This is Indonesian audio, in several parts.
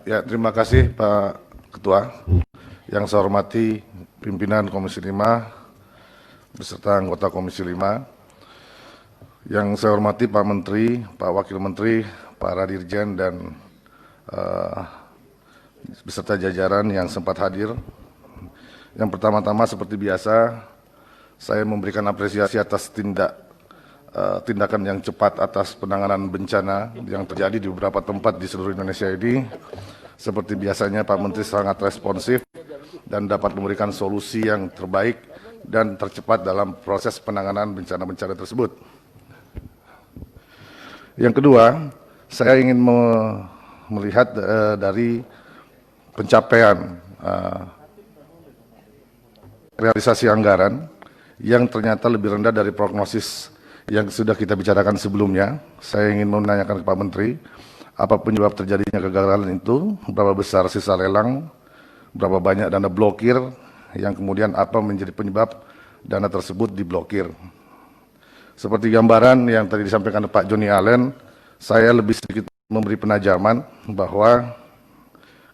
Ya, terima kasih Pak Ketua. Yang saya hormati pimpinan Komisi 5 beserta anggota Komisi 5. Yang saya hormati Pak Menteri, Pak Wakil Menteri, para dirjen dan beserta jajaran yang sempat hadir. Yang pertama-tama seperti biasa, saya memberikan apresiasi atas tindakan yang cepat atas penanganan bencana yang terjadi di beberapa tempat di seluruh Indonesia ini. Seperti biasanya Pak Menteri sangat responsif dan dapat memberikan solusi yang terbaik dan tercepat dalam proses penanganan bencana-bencana tersebut. Yang kedua, saya ingin melihat dari pencapaian realisasi anggaran yang ternyata lebih rendah dari prognosis yang sudah kita bicarakan sebelumnya. Saya ingin menanyakan ke Pak Menteri, apa penyebab terjadinya kegagalan itu, berapa besar sisa lelang, berapa banyak dana blokir, yang kemudian apa menjadi penyebab dana tersebut diblokir. Seperti gambaran yang tadi disampaikan Pak Joni Allen, saya lebih sedikit memberi penajaman bahwa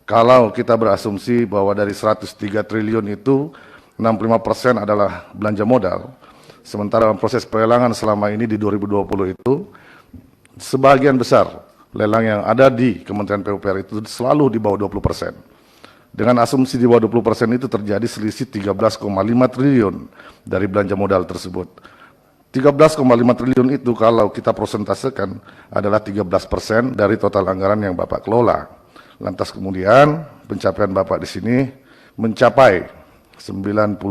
kalau kita berasumsi bahwa dari 103 triliun itu 65% adalah belanja modal, sementara dalam proses pelelangan selama ini di 2020 itu sebagian besar lelang yang ada di Kementerian PUPR itu selalu di bawah 20%. Dengan asumsi di bawah 20% itu terjadi selisih 13,5 triliun dari belanja modal tersebut. 13,5 triliun itu kalau kita persentasekan adalah 13% dari total anggaran yang Bapak kelola. Lantas kemudian pencapaian Bapak di sini mencapai 93%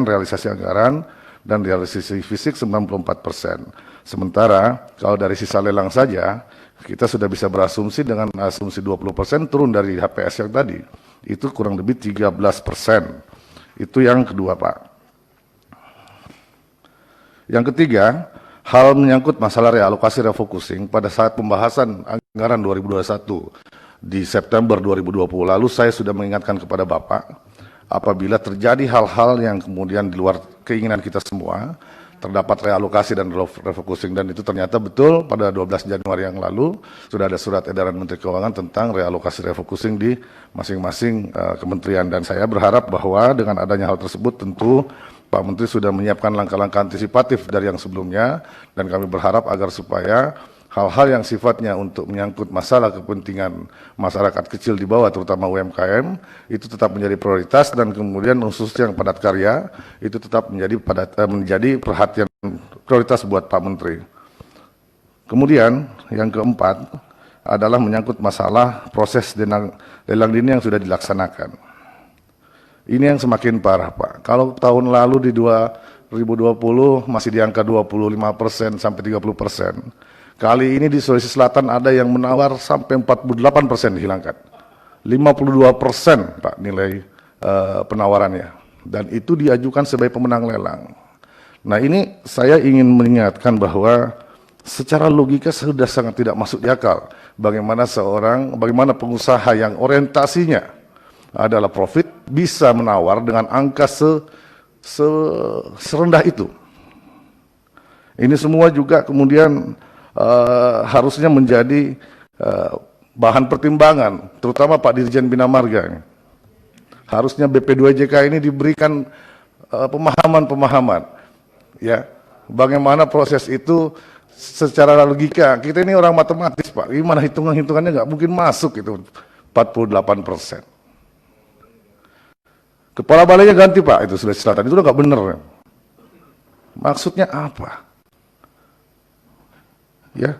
realisasi anggaran dan realisasi fisik 94%. Sementara kalau dari sisa lelang saja kita sudah bisa berasumsi dengan asumsi 20% turun dari HPS yang tadi. Itu kurang lebih 13%. Itu yang kedua, Pak. Yang ketiga, hal menyangkut masalah realokasi refocusing pada saat pembahasan anggaran 2021 di September 2020 lalu saya sudah mengingatkan kepada Bapak apabila terjadi hal-hal yang kemudian di luar keinginan kita semua terdapat realokasi dan refocusing, dan itu ternyata betul pada 12 Januari yang lalu sudah ada surat edaran Menteri Keuangan tentang realokasi refocusing di masing-masing kementerian, dan saya berharap bahwa dengan adanya hal tersebut tentu Pak Menteri sudah menyiapkan langkah-langkah antisipatif dari yang sebelumnya, dan kami berharap agar supaya hal-hal yang sifatnya untuk menyangkut masalah kepentingan masyarakat kecil di bawah, terutama UMKM, itu tetap menjadi prioritas, dan kemudian khususnya yang padat karya, itu tetap menjadi perhatian prioritas buat Pak Menteri. Kemudian yang keempat adalah menyangkut masalah proses lelang dini yang sudah dilaksanakan. Ini yang semakin parah, Pak. Kalau tahun lalu di 2020 masih di angka 25% sampai 30%. Kali ini di Sulawesi Selatan ada yang menawar sampai 48% dihilangkan. 52% Pak nilai penawarannya. Dan itu diajukan sebagai pemenang lelang. Nah ini saya ingin mengingatkan bahwa secara logika sudah sangat tidak masuk di akal. Bagaimana pengusaha yang orientasinya adalah profit bisa menawar dengan angka serendah itu. Ini semua juga kemudian harusnya menjadi bahan pertimbangan, terutama Pak Dirjen Bina Marga. Harusnya BP2JK ini diberikan pemahaman-pemahaman, ya, bagaimana proses itu secara logika. Kita ini orang matematis, Pak, gimana hitungannya nggak mungkin masuk itu 48%. Kepala balainya ganti, Pak, itu Sulawesi Selatan, itu udah nggak bener. Maksudnya apa? Ya,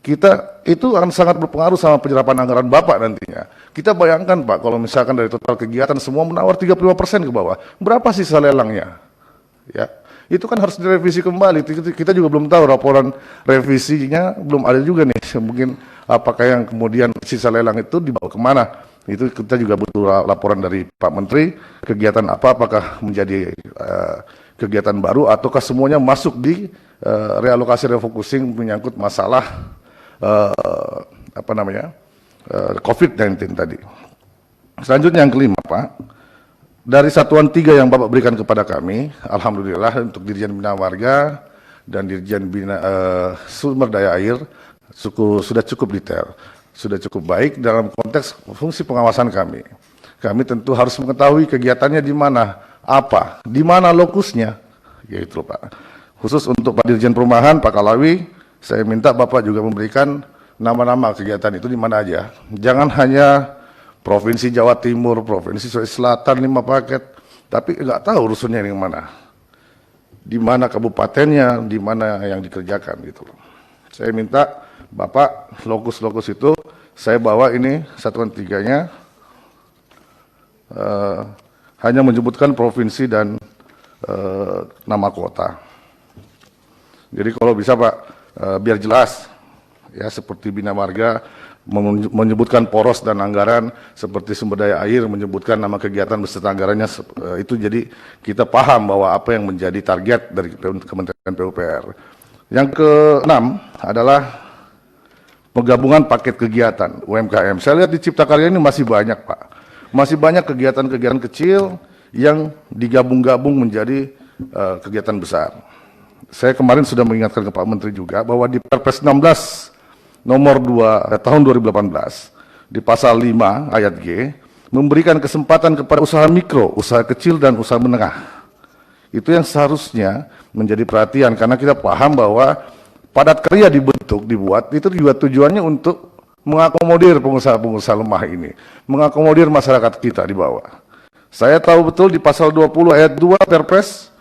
kita itu akan sangat berpengaruh sama penyerapan anggaran Bapak nantinya. Kita bayangkan, Pak, kalau misalkan dari total kegiatan semua menawar 35% ke bawah, berapa sisa lelangnya? Ya, itu kan harus direvisi kembali. Kita juga belum tahu laporan revisinya, belum ada juga nih. Mungkin apakah yang kemudian sisa lelang itu dibawa kemana? Itu kita juga butuh laporan dari Pak Menteri, kegiatan apa, apakah menjadi kegiatan baru ataukah semuanya masuk di realokasi refocusing menyangkut masalah COVID-19 tadi. Selanjutnya yang kelima, Pak, dari satuan 3 yang Bapak berikan kepada kami, alhamdulillah untuk Dirjen Bina Marga dan Dirjen Bina Sumber Daya Air sudah cukup detail. sudah cukup baik dalam konteks fungsi pengawasan kami. Kami tentu harus mengetahui kegiatannya di mana, apa, di mana lokusnya, gitu Pak. Khusus untuk Pak Dirjen Perumahan, Pak Kalawi, saya minta Bapak juga memberikan nama-nama kegiatan itu di mana aja. Jangan hanya Provinsi Jawa Timur, Provinsi Sulawesi Selatan 5 paket, tapi nggak tahu rusunnya yang mana. Di mana kabupatennya, di mana yang dikerjakan gitu loh. Saya minta Bapak lokus-lokus itu, saya bawa ini satuan tiganya, hanya menyebutkan provinsi dan nama kota. Jadi kalau bisa Pak, biar jelas, ya seperti Bina Marga menyebutkan poros dan anggaran, seperti sumber daya air menyebutkan nama kegiatan beserta anggarannya, itu jadi kita paham bahwa apa yang menjadi target dari Kementerian PUPR. Yang keenam adalah penggabungan paket kegiatan UMKM. Saya lihat di Cipta Karya ini masih banyak Pak, masih banyak kegiatan-kegiatan kecil yang digabung-gabung menjadi kegiatan besar. Saya kemarin sudah mengingatkan ke Pak Menteri juga bahwa di Perpres 16 nomor 2 tahun 2018 di pasal 5 ayat G memberikan kesempatan kepada usaha mikro, usaha kecil dan usaha menengah. Itu yang seharusnya menjadi perhatian karena kita paham bahwa padat karya dibuat itu juga tujuannya untuk mengakomodir pengusaha-pengusaha lemah ini, mengakomodir masyarakat kita di bawah. Saya tahu betul di pasal 20 ayat 2 Perpres,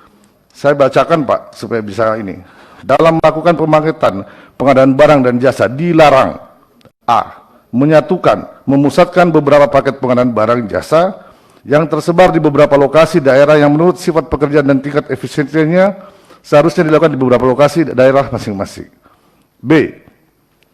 saya bacakan Pak supaya bisa ini. Dalam melakukan pembangkitan pengadaan barang dan jasa dilarang A. Menyatukan, memusatkan beberapa paket pengadaan barang jasa yang tersebar di beberapa lokasi daerah yang menurut sifat pekerjaan dan tingkat efisiensinya seharusnya dilakukan di beberapa lokasi daerah masing-masing. B.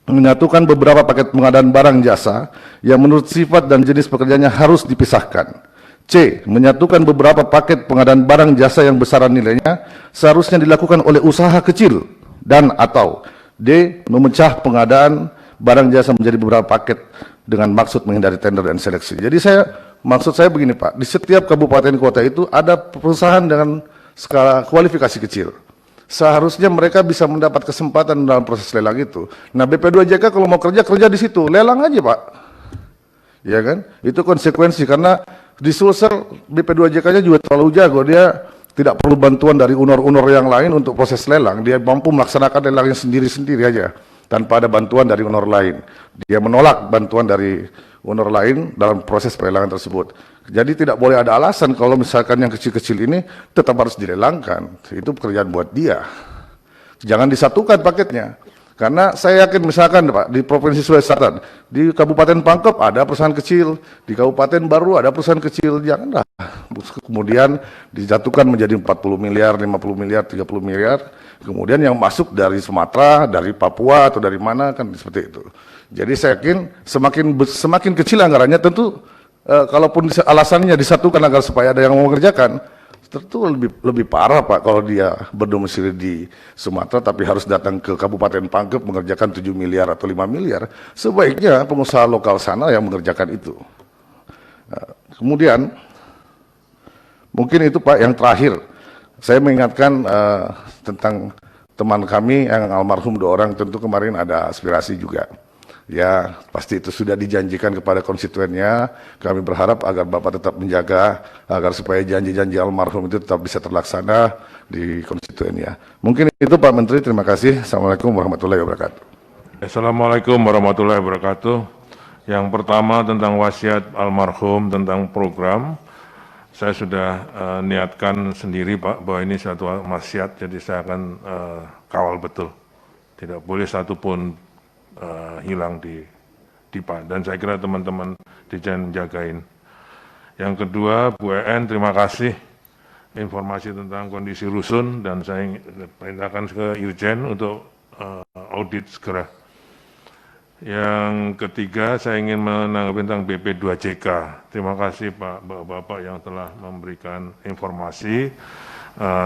Menyatukan beberapa paket pengadaan barang jasa yang menurut sifat dan jenis pekerjaannya harus dipisahkan. C. Menyatukan beberapa paket pengadaan barang jasa yang besaran nilainya seharusnya dilakukan oleh usaha kecil dan atau D. Memecah pengadaan barang jasa menjadi beberapa paket dengan maksud menghindari tender dan seleksi. Jadi maksud saya begini Pak, di setiap kabupaten kota itu ada perusahaan dengan skala kualifikasi kecil. Seharusnya mereka bisa mendapat kesempatan dalam proses lelang itu. Nah BP2JK kalau mau kerja di situ, lelang aja Pak. Ya kan? Itu konsekuensi karena di Sulsel BP2JK-nya juga terlalu jago, dia tidak perlu bantuan dari unor-unor yang lain untuk proses lelang, dia mampu melaksanakan lelangnya sendiri-sendiri aja, tanpa ada bantuan dari unor lain. Dia menolak bantuan dari unor lain dalam proses pelelangan tersebut. Jadi tidak boleh ada alasan kalau misalkan yang kecil-kecil ini tetap harus dilelangkan, itu pekerjaan buat dia. Jangan disatukan paketnya. Karena saya yakin misalkan Pak, di Provinsi Sulawesi Selatan, di Kabupaten Pangkep ada perusahaan kecil, di Kabupaten Baru ada perusahaan kecil, janganlah kemudian dijatuhkan menjadi 40 miliar, 50 miliar, 30 miliar, kemudian yang masuk dari Sumatera, dari Papua, atau dari mana, kan seperti itu. Jadi saya yakin semakin kecil anggarannya tentu, kalaupun alasannya disatukan agar supaya ada yang mau mengerjakan, tentu lebih parah Pak kalau dia berdomisili di Sumatera tapi harus datang ke Kabupaten Pangkep mengerjakan 7 miliar atau 5 miliar. Sebaiknya pengusaha lokal sana yang mengerjakan itu. Kemudian, mungkin itu Pak yang terakhir. Saya mengingatkan tentang teman kami yang almarhum 2 orang, tentu kemarin ada aspirasi juga. Ya, pasti itu sudah dijanjikan kepada konstituennya. Kami berharap agar Bapak tetap menjaga, agar supaya janji-janji almarhum itu tetap bisa terlaksana di konstituennya. Mungkin itu Pak Menteri, terima kasih. Assalamualaikum warahmatullahi wabarakatuh. Assalamualaikum warahmatullahi wabarakatuh. Yang pertama tentang wasiat almarhum tentang program, saya sudah niatkan sendiri Pak, bahwa ini satu wasiat, jadi saya akan kawal betul. Tidak boleh satupun hilang di PAN, dan saya kira teman-teman Dirjen jagain. Yang kedua, Bu EN, terima kasih informasi tentang kondisi rusun, dan saya perintahkan ke Irjen untuk audit segera. Yang ketiga, saya ingin menanggapi tentang BP2JK. Terima kasih Pak Bapak yang telah memberikan informasi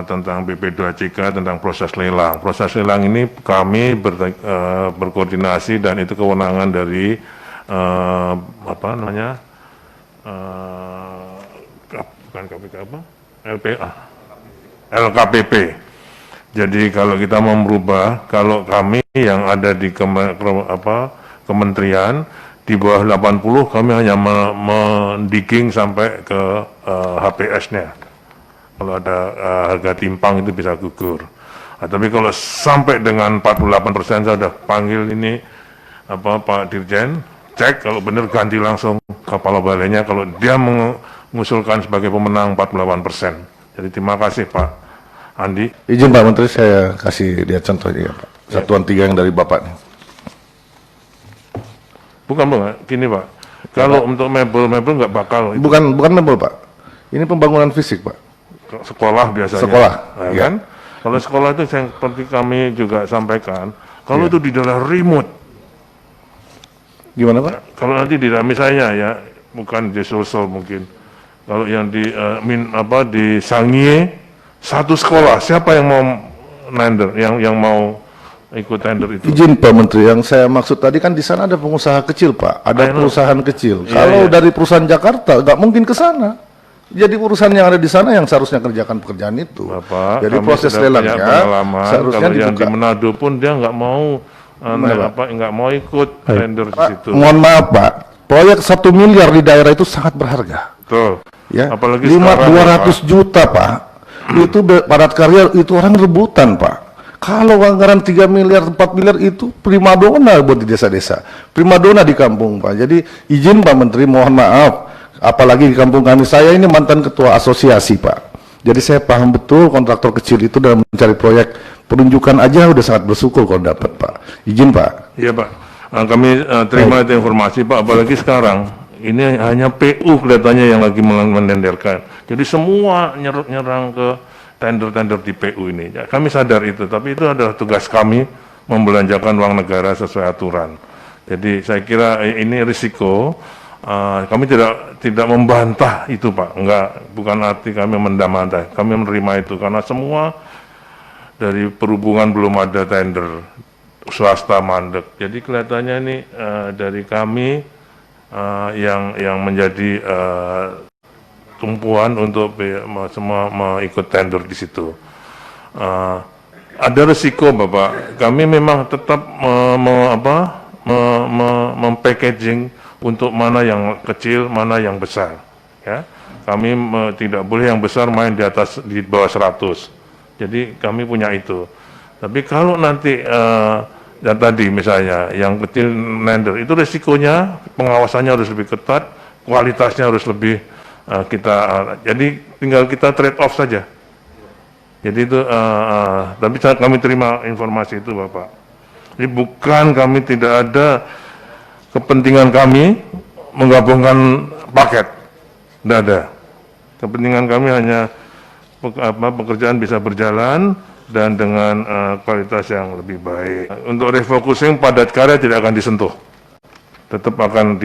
tentang BP2JK, tentang proses lelang. Proses lelang ini kami berkoordinasi dan itu kewenangan dari bukan KPK apa? LPA, LKPP. Jadi kalau kita mau merubah, kalau kami yang ada di kementerian di bawah 80 kami hanya mendigging sampai ke HPS-nya. Kalau ada harga timpang itu bisa gugur. Nah, tapi kalau sampai dengan 48% saya sudah panggil ini Pak Dirjen, cek kalau benar ganti langsung kepala balainya kalau dia mengusulkan sebagai pemenang 48%. Jadi terima kasih Pak Andi. Izin Pak Menteri, saya kasih lihat contohnya Pak. Satuan 3 yang dari Bapak nih. Bukan gini Pak. Kalau untuk mebel nggak bakal. Bukan mebel Pak. Ini pembangunan fisik Pak. Sekolah biasanya. Sekolah, nah, ya. Kan? Kalau sekolah itu yang seperti kami juga sampaikan, kalau itu di daerah remote. Gimana Pak? Kalau nanti di misalnya ya, bukan di Sulsel mungkin. Kalau yang di di Sangie, satu sekolah, siapa yang mau tender, yang mau ikut tender itu? Izin Pak Menteri, yang saya maksud tadi kan di sana ada pengusaha kecil Pak, ada perusahaan kecil. Iya, Kalau iya. dari perusahaan Jakarta nggak mungkin ke sana. Jadi urusan yang ada di sana yang seharusnya kerjakan pekerjaan itu. Bapak, Jadi kami proses sudah lelangnya punya pengalaman, seharusnya kalau yang dibuka. di Manado pun dia nggak mau nggak mau ikut tender di Pak, situ. mohon maaf Pak, proyek 1 miliar di daerah itu sangat berharga. Betul. Ya, Apalagi 200 juta Pak, itu padat karya itu orang rebutan Pak. Kalau anggaran 3 miliar, 4 miliar itu primadona buat di desa-desa, primadona di kampung Pak. Jadi izin Pak Menteri, mohon maaf, apalagi di kampung kami, saya ini mantan ketua asosiasi Pak. Jadi saya paham betul kontraktor kecil itu dalam mencari proyek penunjukan aja udah sangat bersyukur kalau dapat Pak. Izin Pak. Iya Pak, kami terima itu informasi Pak, apalagi sekarang ini hanya PU kelihatannya yang lagi menenderkan. Jadi semua nyerang ke tender-tender di PU ini. Ya, kami sadar itu, tapi itu adalah tugas kami membelanjakan uang negara sesuai aturan. Jadi saya kira ini risiko. Kami tidak membantah itu Pak, bukan arti kami mendamai, kami menerima itu karena semua dari perhubungan belum ada tender, swasta mandek. Jadi kelihatannya ini dari kami yang menjadi tumpuan untuk semua ikut tender di situ. Ada risiko Bapak, kami memang tetap mempackaging untuk mana yang kecil, mana yang besar. Ya, kami tidak boleh yang besar main di bawah 100. Jadi kami punya itu. Tapi kalau nanti dan tadi misalnya yang kecil nender itu risikonya pengawasannya harus lebih ketat, kualitasnya harus lebih jadi tinggal kita trade off saja. Jadi itu tapi kami terima informasi itu Bapak. Jadi bukan kami tidak ada kepentingan kami menggabungkan paket, tidak ada. Kepentingan kami hanya pekerjaan bisa berjalan dan dengan kualitas yang lebih baik. Untuk refocusing padat karya tidak akan disentuh, tetap akan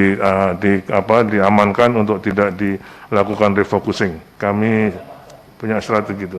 diamankan untuk tidak dilakukan refocusing. Kami punya strategi itu.